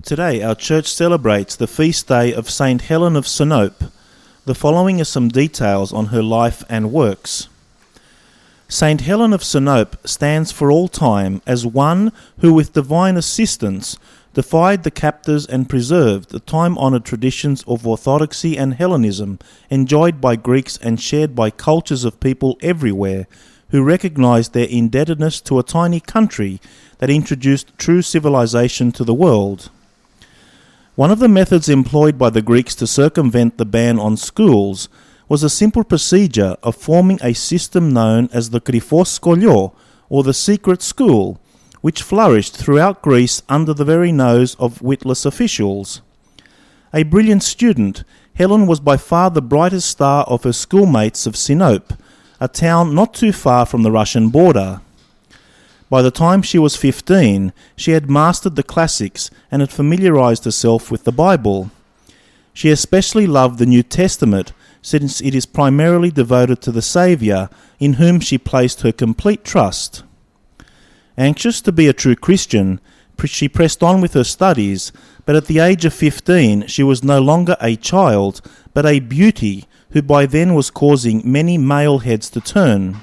Today our church celebrates the feast day of Saint Helen of Sinope. The following are some details on her life and works. Saint Helen of Sinope stands for all time as one who with divine assistance defied the captors and preserved the time-honoured traditions of Orthodoxy and Hellenism enjoyed by Greeks and shared by cultures of people everywhere who recognised their indebtedness to a tiny country that introduced true civilization to the world. One of the methods employed by the Greeks to circumvent the ban on schools was a simple procedure of forming a system known as the Krifos Skolio, or the secret school, which flourished throughout Greece under the very nose of witless officials. A brilliant student, Helen was by far the brightest star of her schoolmates of Sinope, a town not too far from the Russian border. By the time she was 15, she had mastered the classics and had familiarized herself with the Bible. She especially loved the New Testament, since it is primarily devoted to the Saviour, in whom she placed her complete trust. Anxious to be a true Christian, she pressed on with her studies, but at the age of 15 she was no longer a child, but a beauty who by then was causing many male heads to turn.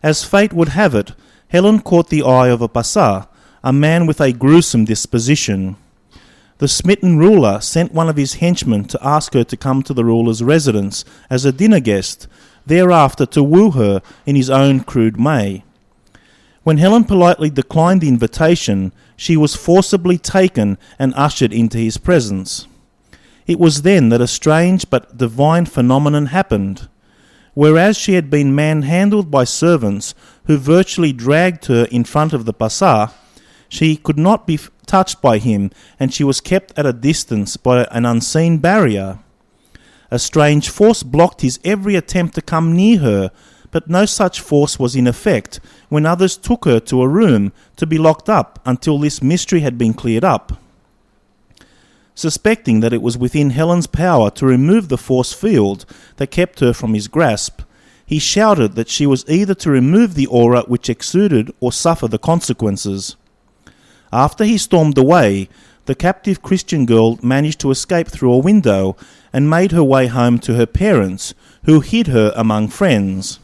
As fate would have it, Helen caught the eye of a Pasa, a man with a gruesome disposition. The smitten ruler sent one of his henchmen to ask her to come to the ruler's residence as a dinner guest, thereafter to woo her in his own crude way. When Helen politely declined the invitation, she was forcibly taken and ushered into his presence. It was then that a strange but divine phenomenon happened. Whereas she had been manhandled by servants who virtually dragged her in front of the Pasa, she could not be touched by him, and she was kept at a distance by an unseen barrier. A strange force blocked his every attempt to come near her, but no such force was in effect when others took her to a room to be locked up until this mystery had been cleared up. Suspecting that it was within Helen's power to remove the force field that kept her from his grasp, he shouted that she was either to remove the aura which exuded or suffer the consequences. After he stormed away, the captive Christian girl managed to escape through a window and made her way home to her parents, who hid her among friends.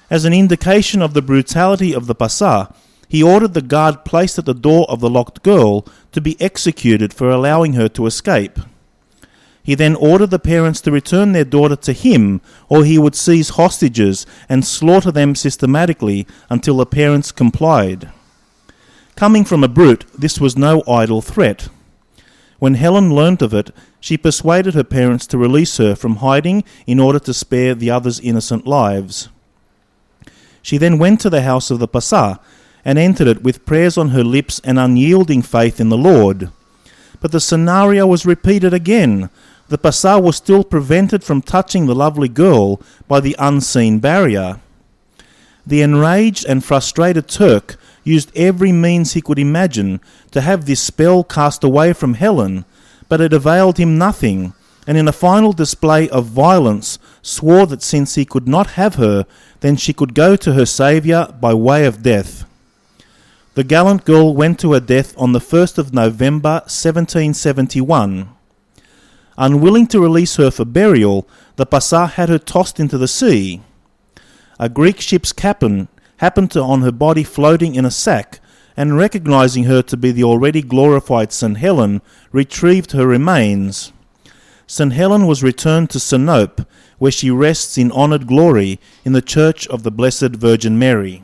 As an indication of the brutality of the Pasa, he ordered the guard placed at the door of the locked girl to be executed for allowing her to escape. He then ordered the parents to return their daughter to him, or he would seize hostages and slaughter them systematically until the parents complied. Coming from a brute, this was no idle threat. When Helen learnt of it, she persuaded her parents to release her from hiding in order to spare the others' innocent lives. She then went to the house of the Pasa and entered it with prayers on her lips and unyielding faith in the Lord. But the scenario was repeated again. The Pasa was still prevented from touching the lovely girl by the unseen barrier. The enraged and frustrated Turk used every means he could imagine to have this spell cast away from Helen, but it availed him nothing, and in a final display of violence swore that since he could not have her, then she could go to her Saviour by way of death. The gallant girl went to her death on the 1st of November 1771. Unwilling to release her for burial, the Pasa had her tossed into the sea. A Greek ship's captain happened to on her body floating in a sack, and recognizing her to be the already glorified St. Helen, retrieved her remains. St. Helen was returned to Sinope, where she rests in honoured glory in the Church of the Blessed Virgin Mary.